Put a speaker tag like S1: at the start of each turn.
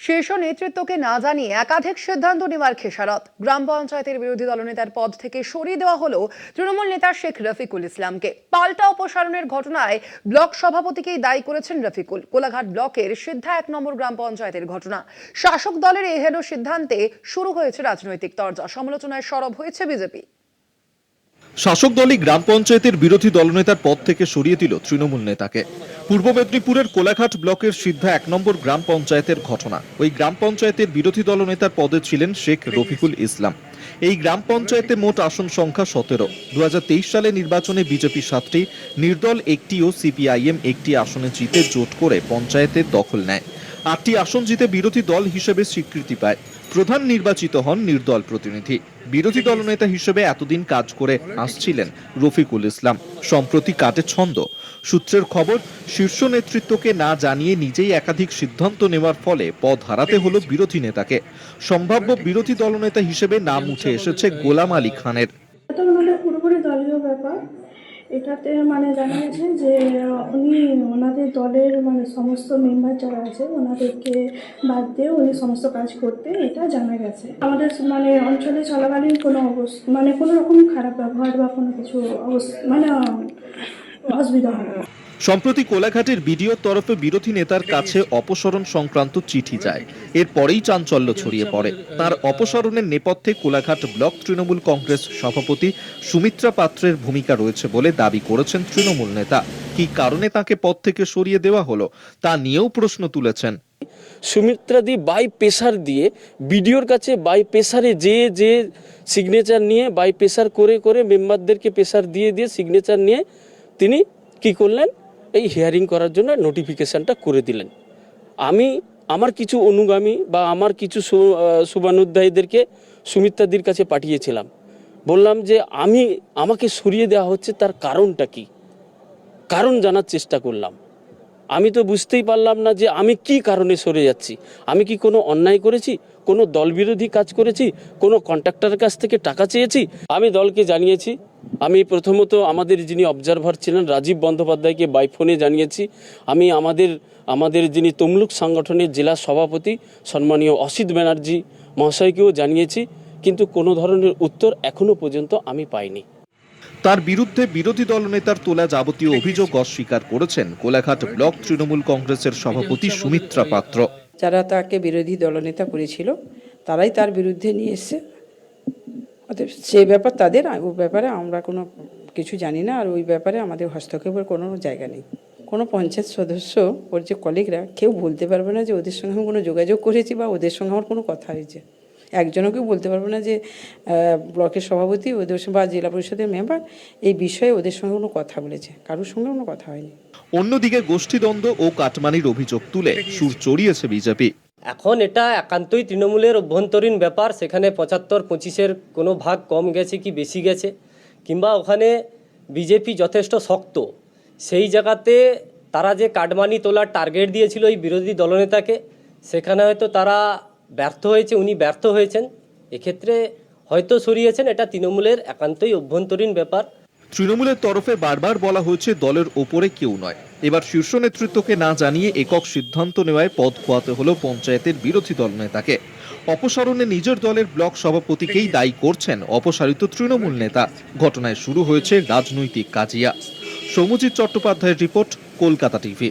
S1: শীর্ষ নেতৃত্বকে না জানিয়ে একাধিক সিদ্ধান্ত নেওয়ার খেসারত। গ্রাম পঞ্চায়েতের বিরোধী দলনেতার পদ থেকে সরিয়ে দেওয়া হলো তৃণমূল নেতা শেখ রফিকুল ইসলামকে। পাল্টা অপসারণের ঘটনায় ব্লক সভাপতিকেই দায়ী করেছেন রফিকুল। কোলাঘাট ব্লকের সিদ্ধা 1 নম্বর গ্রাম পঞ্চায়েতের ঘটনা। শাসক দলের এহেন সিদ্ধান্তে শুরু হয়েছে রাজনৈতিক তরজা। সমালোচনায় সরব হয়েছে বিজেপি।
S2: শাসক দলই গ্রাম পঞ্চায়েতের বিরোধী দলনেতার পদ থেকে সরিয়ে দিল তৃণমূল নেতাকে। পূর্ব মেদিনীপুরের কোলাঘাট ব্লকের সিদ্ধা 1 নম্বর গ্রাম পঞ্চায়েতের ঘটনা। ওই গ্রাম পঞ্চায়েতের বিরোধী দলনেতার পদে ছিলেন শেখ রফিকুল ইসলাম। এই গ্রাম পঞ্চায়েতে মোট আসন সংখ্যা 17। 2023 সালে নির্বাচনে বিজেপি 7টি, নির্দল 1টি ও সিপিআইএম 1টি আসনে জিতে জোট করে পঞ্চায়েতের দখল নেয়। 8টি আসন জিতে বিরোধী দল হিসেবে স্বীকৃতি পায়। প্রধান নির্বাচিত হন নির্দল প্রতিনিধি। বিরোধী দলনেতা হিসেবে এতদিন কাজ করে আসছিলেন রফিকুল ইসলাম। সম্প্রতি কাটে ছন্দ। সূত্রের খবর, শীর্ষ নেতৃত্বকে না জানিয়ে নিজেই একাধিক সিদ্ধান্ত নেওয়ার ফলে পদ হারাতে হলো বিরোধী নেতাকে। সম্ভাব্য বিরোধী দলনেতা হিসেবে নাম উঠে এসেছে গোলাম আলী খানের।
S3: পুরোপুরি দলীয় ব্যাপার। এটাতে জানা গেছে যে উনি ওনাদের দলের সমস্ত মেম্বার যারা আছে ওনাদেরকে বাদ দিয়ে উনি সমস্ত কাজ করতে, এটা জানা গেছে। আমাদের অঞ্চলে চলাকালীন কোনো কোনো রকম খারাপ ব্যবহার বা কোনো কিছু অসুবিধা হয় না।
S2: সম্প্রতি কোলাঘাটের বিডিওর তরফে বিরোধী নেতার কাছে অপসারণ সংক্রান্ত চিঠি যায়। এরপরেই চাঞ্চল্য ছড়িয়ে পড়ে। তার অপসারণের নেপথ্যে কোলাঘাট ব্লক তৃণমূল কংগ্রেস সভাপতি সুমিত্রা পাত্রের ভূমিকা রয়েছে বলে দাবি করেছেন তৃণমূল নেতা। কি কারণে তাকে পদ থেকে সরিয়ে দেওয়া হলো তা নিয়েও প্রশ্ন তুলেছেন।
S4: সুমিত্রাদি বাই প্রেসার দিয়ে বিডিওর কাছে বাই প্রেসারে যে সিগনেচার নিয়ে বাই প্রেসার করে মেম্বারদেরকে প্রেসার দিয়ে সিগনেচার নিয়ে তিনি কি করলেন, এই হিয়ারিং করার জন্য নোটিফিকেশনটা করে দিলেন। আমার কিছু অনুগামী বা আমার কিছু শুভানুধ্যায়ীদেরকে সুমিত্রাদির কাছে পাঠিয়েছিলাম। বললাম যে আমাকে সরিয়ে দেওয়া হচ্ছে, তার কারণটা কি, কারণ জানার চেষ্টা করলাম। আমি তো বুঝতেই পারলাম না যে আমি কি কারণে সরে যাচ্ছি। আমি কি কোনো অন্যায় করেছি, কোনো দলবিরোধী কাজ করেছি, কোনো কন্ট্রাক্টরের কাছ থেকে টাকা চেয়েছি? আমি দলকে জানিয়েছি। আমি প্রথমত আমাদের যিনি অবজারভার ছিলেন রাজীব বন্দ্যোপাধ্যায়কে বাই ফোনে জানিয়েছি। আমি আমাদের যিনি তমলুক সংগঠনের জেলা সভাপতি সম্মানীয় অসিত ব্যানার্জি মহাশয়কেও জানিয়েছি, কিন্তু কোনো ধরনের উত্তর এখনো পর্যন্ত আমি পাইনি।
S2: তার বিরুদ্ধে বিরোধী দলনেতার তোলা যাবতীয় অভিযোগ অস্বীকার করেছেন কোলাঘাট ব্লক তৃণমূল কংগ্রেসের সভাপতি সুমিত্রা পাত্র।
S5: যারা তাকে বিরোধী দলনেতা করেছিল তারাই তার বিরুদ্ধে নিয়ে এসছে। সেই ব্যাপার তাদের, ওই ব্যাপারে আমরা কোনো কিছু জানি না। আর ওই ব্যাপারে আমাদের হস্তক্ষেপের কোনো জায়গা নেই। কোনো পঞ্চায়েত সদস্য, ওর যে কলিগরা, কেউ বলতে পারবে না যে ওদের সঙ্গে আমি কোনো যোগাযোগ করেছি বা ওদের সঙ্গে আমার কোনো কথা হয়েছে। একজনও কেউ বলতে পারবে না যে ব্লকের সভাপতি ওদের সঙ্গে বা জেলা পরিষদের মেম্বার এই বিষয়ে ওদের সঙ্গে কোনো কথা বলেছে। কারোর সঙ্গে কোনো কথা হয়নি।
S2: অন্যদিকে গোষ্ঠীদ্বন্দ্ব ও কাটমানির অভিযোগ তুলে সুর চড়িয়েছে বিজেপি।
S6: এখন এটা একান্তই তৃণমূলের অভ্যন্তরীণ ব্যাপার। সেখানে 75-25-এর কোনো ভাগ কম গেছে কি বেশি গেছে, কিংবা ওখানে বিজেপি যথেষ্ট শক্ত, সেই জায়গাতে তারা যে কাটমানি তোলার টার্গেট দিয়েছিল এই বিরোধী দলনেতাকে, সেখানে হয়তো তারা ব্যর্থ হয়েছে, উনি ব্যর্থ হয়েছেন। এক্ষেত্রে হয়তো সরিয়েছেন, এটা তৃণমূলের একান্তই অভ্যন্তরীণ ব্যাপার।
S2: তৃণমূলের তরফে বারবার বলা হয়েছে দলের ওপরে কেউ নয়। এবার শীর্ষ নেতৃত্বকে না জানিয়ে একক সিদ্ধান্ত নেওয়ায় পদ খোয়াতে হলো পঞ্চায়েতের বিরোধী দলনেতাকে। অপসারণে নিজের দলের ব্লক সভাপতিকেই দায়ী করছেন অপসারিত তৃণমূল নেতা। ঘটনায় শুরু হয়েছে রাজনৈতিক কাজিয়া। সৌম্যজিৎ চট্টোপাধ্যায়ের রিপোর্ট, কলকাতা টিভি।